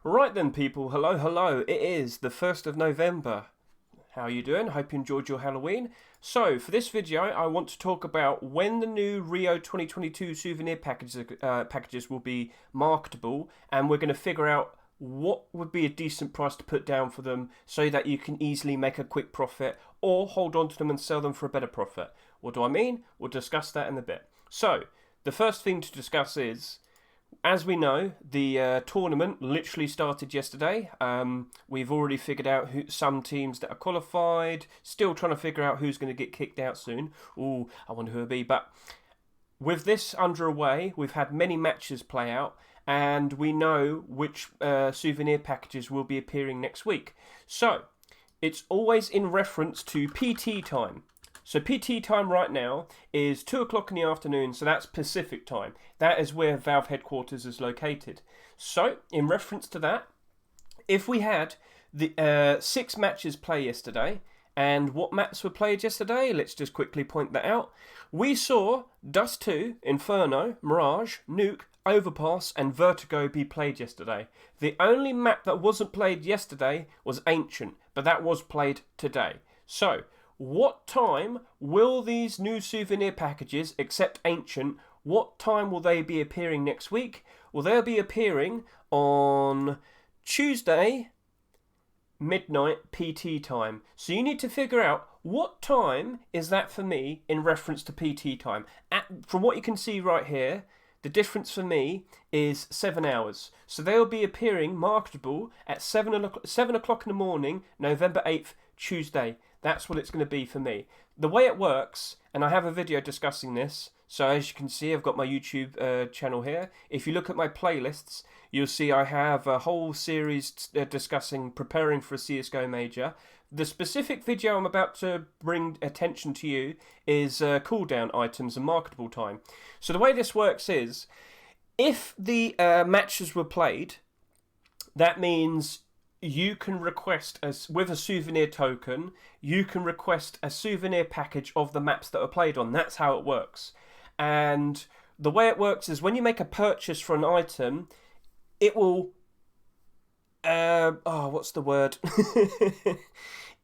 Right then, people. Hello, hello. It is the 1st of November. How are you doing? Hope you enjoyed your Halloween. So, for this video, I want to talk about when the new Rio 2022 souvenir packages will be marketable, and we're going to figure out what would be a decent price to put down for them so that you can easily make a quick profit or hold on to them and sell them for a better profit. What do I mean? We'll discuss that in a bit. So, the first thing to discuss is, as we know, the tournament literally started yesterday. We've already figured out some teams that are qualified, still trying to figure out who's going to get kicked out soon. Ooh, I wonder who it'll be. But with this underway, we've had many matches play out, and we know which souvenir packages will be appearing next week. So, it's always in reference to PT time. So PT time right now is 2 o'clock in the afternoon, so that's Pacific time. That is where Valve headquarters is located. So, in reference to that, if we had the 6 matches play yesterday, and what maps were played yesterday, let's just quickly point that out. We saw Dust 2, Inferno, Mirage, Nuke, Overpass and Vertigo be played yesterday. The only map that wasn't played yesterday was Ancient, but that was played today. So, what time will these new souvenir packages, except Ancient, what time will they be appearing next week? Well, they'll be appearing on Tuesday, midnight PT time. So you need to figure out what time is that for me in reference to PT time. From what you can see right here, the difference for me is 7 hours. So they'll be appearing marketable at 7 o'clock in the morning, November 8th, Tuesday. That's what it's going to be for me. The way it works, and I have a video discussing this, so as you can see, I've got my YouTube channel here. If you look at my playlists, you'll see I have a whole series discussing preparing for a CSGO major. The specific video I'm about to bring attention to you is cooldown items and marketable time. So the way this works is, if the matches were played, that means you can request, with a souvenir token, you can request a souvenir package of the maps that are played on. That's how it works. And the way it works is when you make a purchase for an item, it will... what's the word?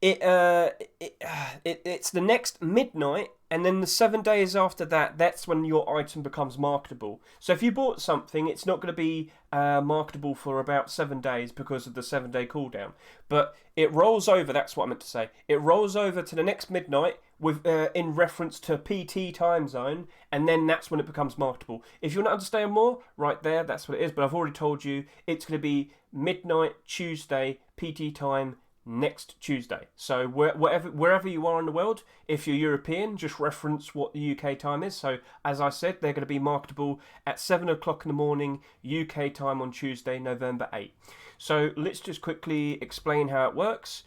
It's the next midnight, and then the 7 days after that, that's when your item becomes marketable. So if you bought something, it's not going to be marketable for about 7 days because of the 7-day cooldown. But it rolls over, that's what I meant to say. It rolls over to the next midnight with in reference to PT time zone, and then that's when it becomes marketable. If you want to understand more, right there, that's what it is. But I've already told you, it's going to be midnight Tuesday, PT time, next Tuesday. So wherever you are in the world, if you're European, just reference what the UK time is. So as I said, they're going to be marketable at 7 o'clock in the morning UK time on Tuesday, November 8th. So let's just quickly explain how it works.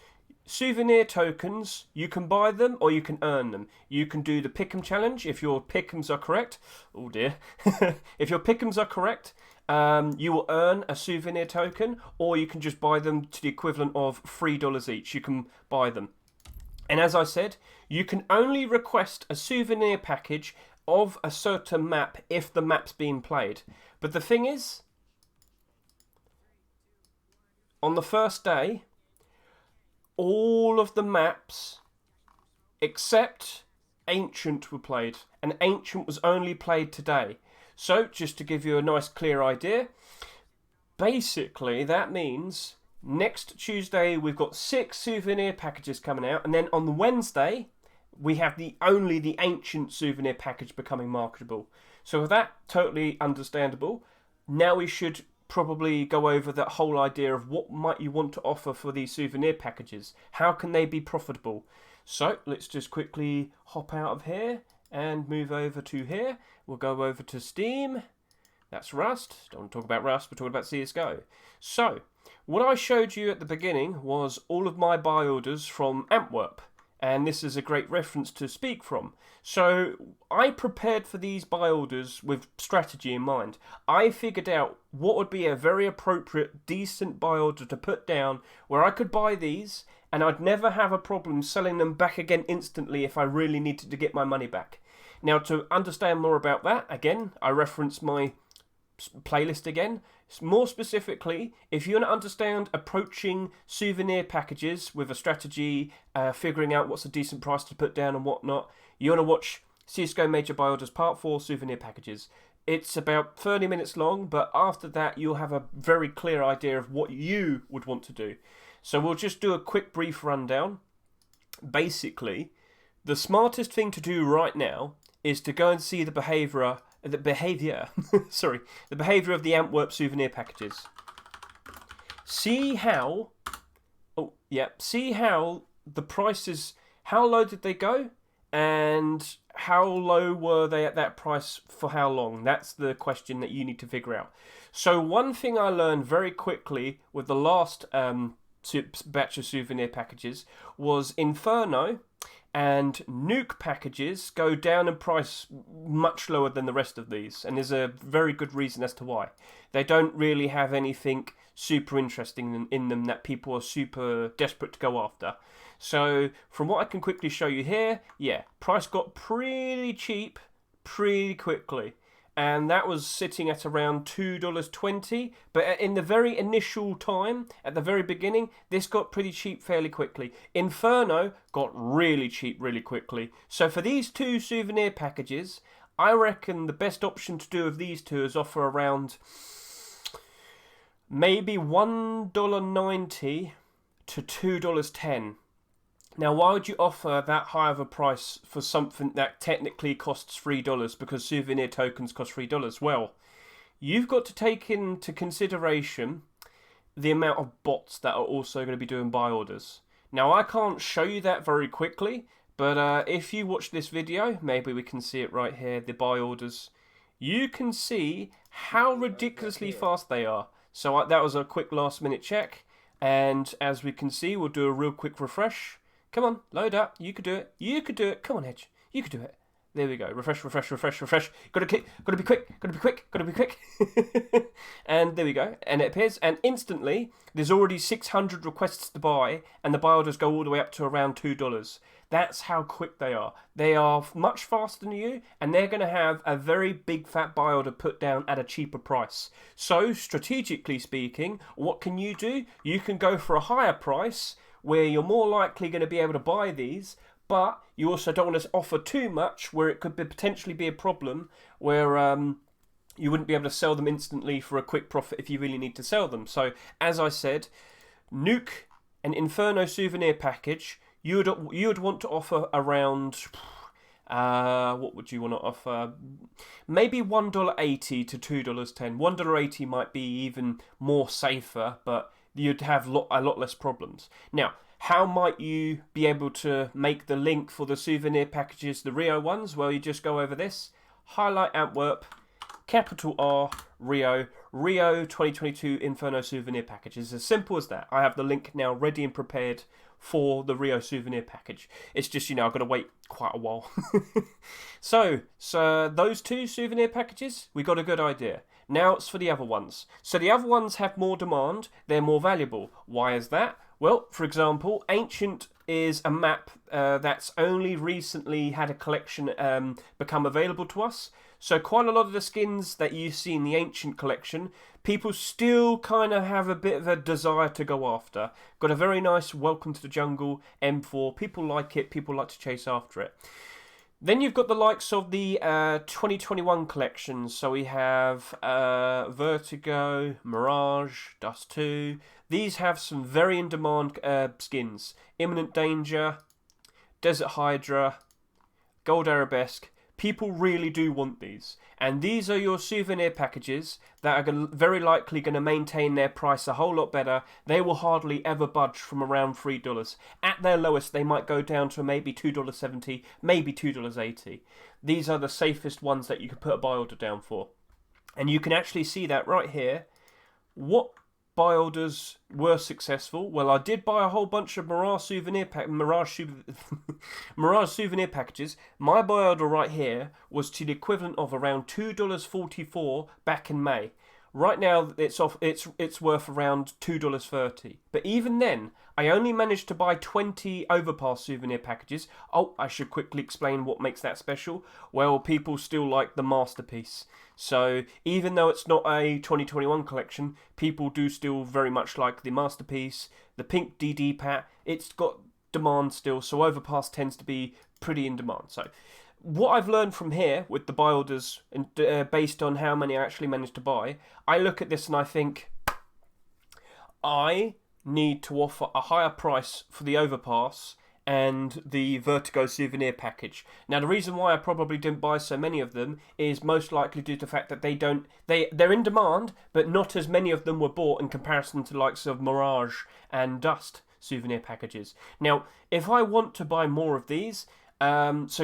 Souvenir tokens, you can buy them or you can earn them. You can do the pick'em challenge if your pick'ems are correct. Oh dear. If your pick'ems are correct, you will earn a souvenir token, or you can just buy them to the equivalent of $3 each. You can buy them. And as I said, you can only request a souvenir package of a certain map if the map's being played. But the thing is, on the first day, all of the maps except Ancient were played, and Ancient was only played today. So, just to give you a nice clear idea, basically that means next Tuesday we've got 6 souvenir packages coming out, and then on the Wednesday we have only the Ancient souvenir package becoming marketable. So with that, totally understandable. Now we should probably go over that whole idea of what might you want to offer for these souvenir packages. How can they be profitable? So let's just quickly hop out of here and move over to here. We'll go over to Steam. That's Rust. Don't want to talk about Rust, we're talking about CSGO. So, what I showed you at the beginning was all of my buy orders from Antwerp. And this is a great reference to speak from. So, I prepared for these buy orders with strategy in mind. I figured out what would be a very appropriate, decent buy order to put down where I could buy these and I'd never have a problem selling them back again instantly if I really needed to get my money back. Now, to understand more about that, again, I reference my playlist again. More specifically, if you want to understand approaching souvenir packages with a strategy, figuring out what's a decent price to put down and whatnot, you want to watch CSGO Major Buy Orders Part 4 Souvenir Packages. It's about 30 minutes long, but after that you'll have a very clear idea of what you would want to do. So we'll just do a quick brief rundown. Basically, the smartest thing to do right now is to go and see the behaviour of the Antwerp souvenir packages. See how the prices, how low did they go, and how low were they at that price for how long? That's the question that you need to figure out. So one thing I learned very quickly with the last batch of souvenir packages was Inferno and Nuke packages go down in price much lower than the rest of these, and there's a very good reason as to why. They don't really have anything super interesting in them that people are super desperate to go after. So from what I can quickly show you here, yeah, price got pretty cheap pretty quickly. And that was sitting at around $2.20. But in the very initial time, at the very beginning, this got pretty cheap fairly quickly. Inferno got really cheap really quickly. So for these two souvenir packages, I reckon the best option to do of these two is offer around maybe $1.90 to $2.10. Now, why would you offer that high of a price for something that technically costs $3 because souvenir tokens cost $3? Well, you've got to take into consideration the amount of bots that are also going to be doing buy orders. Now, I can't show you that very quickly, but if you watch this video, maybe we can see it right here, the buy orders, you can see how ridiculously fast they are. So that was a quick last minute check, and as we can see, we'll do a real quick refresh. Come on, load up. You could do it. You could do it. Come on, Hedge. You could do it. There we go. Refresh, refresh, refresh, refresh. Gotta be quick. Gotta be quick. Gotta be quick. And there we go. And it appears. And instantly, there's already 600 requests to buy, and the buy orders go all the way up to around $2. That's how quick they are. They are much faster than you, and they're going to have a very big fat buy order put down at a cheaper price. So, strategically speaking, what can you do? You can go for a higher price, where you're more likely going to be able to buy these, but you also don't want to offer too much where it could potentially be a problem where you wouldn't be able to sell them instantly for a quick profit if you really need to sell them. So, as I said, Nuke and Inferno souvenir package, you would want to offer around, what would you want to offer? Maybe $1.80 to $2.10. $1.80 might be even more safer, but you'd have a lot less problems. Now, how might you be able to make the link for the souvenir packages, the Rio ones? Well, you just go over this, highlight Antwerp, capital R, Rio 2022 Inferno souvenir packages. As simple as that. I have the link now ready and prepared for the Rio souvenir package. It's just, I've got to wait quite a while. So those two souvenir packages, we got a good idea. Now it's for the other ones. So the other ones have more demand, they're more valuable. Why is that? Well, for example, Ancient is a map that's only recently had a collection become available to us. So quite a lot of the skins that you see in the Ancient collection, people still kind of have a bit of a desire to go after. Got a very nice Welcome to the Jungle M4. People like it. People like to chase after it. Then you've got the likes of the 2021 collections. So we have Vertigo, Mirage, Dust 2. These have some very in-demand skins. Imminent Danger, Desert Hydra, Gold Arabesque. People really do want these. And these are your souvenir packages that are very likely going to maintain their price a whole lot better. They will hardly ever budge from around $3. At their lowest, they might go down to maybe $2.70, maybe $2.80. These are the safest ones that you could put a buy order down for. And you can actually see that right here. What buy orders were successful? Well, I did buy a whole bunch of Mirage souvenir packages. My buy order right here was to the equivalent of around $2.44 back in May. Right now, it's worth around $2.30. But even then, I only managed to buy 20 overpass souvenir packages. Oh, I should quickly explain what makes that special. Well, people still like the masterpiece. So even though it's not a 2021 collection, people do still very much like the masterpiece, the pink DD pat. It's got demand still, so overpass tends to be pretty in demand. So what I've learned from here with the buy orders, and based on how many I actually managed to buy, I look at this and I think I need to offer a higher price for the overpass and the Vertigo souvenir package. Now, the reason why I probably didn't buy so many of them is most likely due to the fact that they're in demand, but not as many of them were bought in comparison to the likes of Mirage and Dust souvenir packages. Now, if I want to buy more of these, just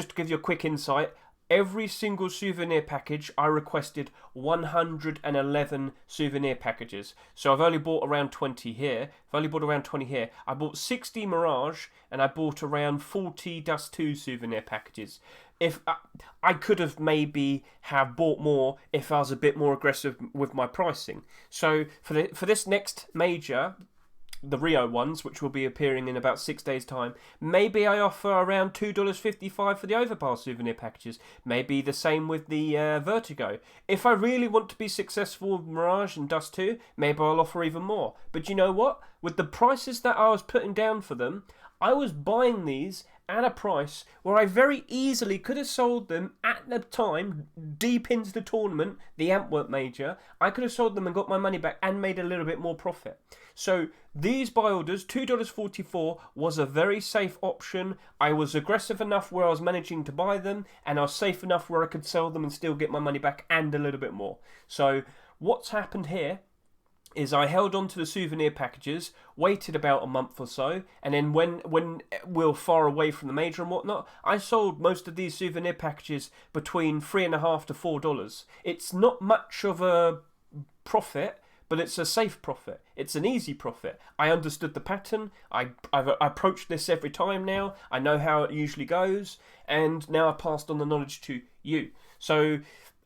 to give you a quick insight, every single souvenir package I requested 111 souvenir packages. So I've only bought around 20 here. I bought 60 Mirage and I bought around 40 Dust 2 souvenir packages. If I could have maybe have bought more if I was a bit more aggressive with my pricing. So for this next major, the Rio ones, which will be appearing in about 6 days' time, maybe I offer around $2.55 for the overpass souvenir packages. Maybe the same with the Vertigo. If I really want to be successful with Mirage and Dust 2, maybe I'll offer even more. But you know what? With the prices that I was putting down for them, I was buying these at a price where I very easily could have sold them at the time, deep into the tournament, the Antwerp major. I could have sold them and got my money back and made a little bit more profit. So these buy orders, $2.44, was a very safe option. I was aggressive enough where I was managing to buy them, and I was safe enough where I could sell them and still get my money back and a little bit more. So what's happened here is I held on to the souvenir packages, waited about a month or so, and then when we're far away from the major and whatnot, I sold most of these souvenir packages between $3.50 to $4. It's not much of a profit, but it's a safe profit. It's an easy profit. I understood the pattern. I've approached this every time now. I know how it usually goes, and now I've passed on the knowledge to you. So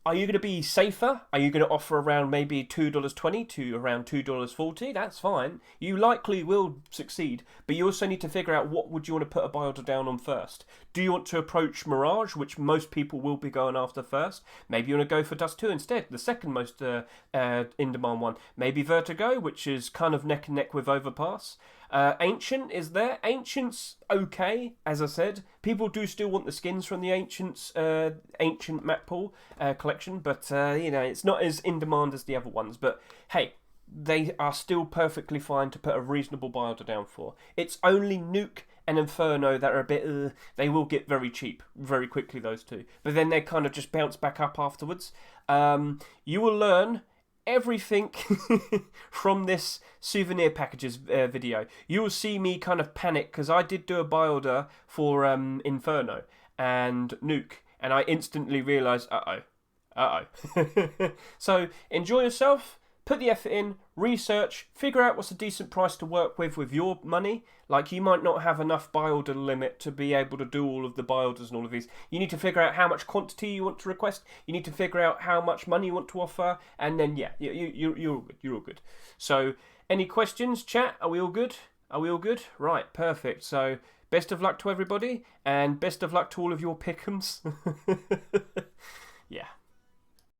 are you going to be safer? Are you going to offer around maybe $2.20 to around $2.40? That's fine. You likely will succeed, but you also need to figure out what would you want to put a buy order down on first. Do you want to approach Mirage, which most people will be going after first? Maybe you want to go for Dust 2 instead, the second most in-demand one. Maybe Vertigo, which is kind of neck and neck with Overpass. Ancient is there. Ancient's okay, as I said. People do still want the skins from the Ancient map pool collection, but it's not as in demand as the other ones. But hey, they are still perfectly fine to put a reasonable buy order down for. It's only Nuke and Inferno that are a bit. They will get very cheap very quickly, those two. But then they kind of just bounce back up afterwards. You will learn everything from this souvenir packages video. You will see me kind of panic because I did do a buy order for Inferno and Nuke, and I instantly realised, So enjoy yourself, put the effort in, research, figure out what's a decent price to work with your money. Like, you might not have enough buy order limit to be able to do all of the buy orders and all of these. You need to figure out how much quantity you want to request. You need to figure out how much money you want to offer. And then, yeah, you're all good. You're all good. So, any questions, chat? Are we all good? Are we all good? Right, perfect. So, best of luck to everybody. And best of luck to all of your pick'ems. Yeah.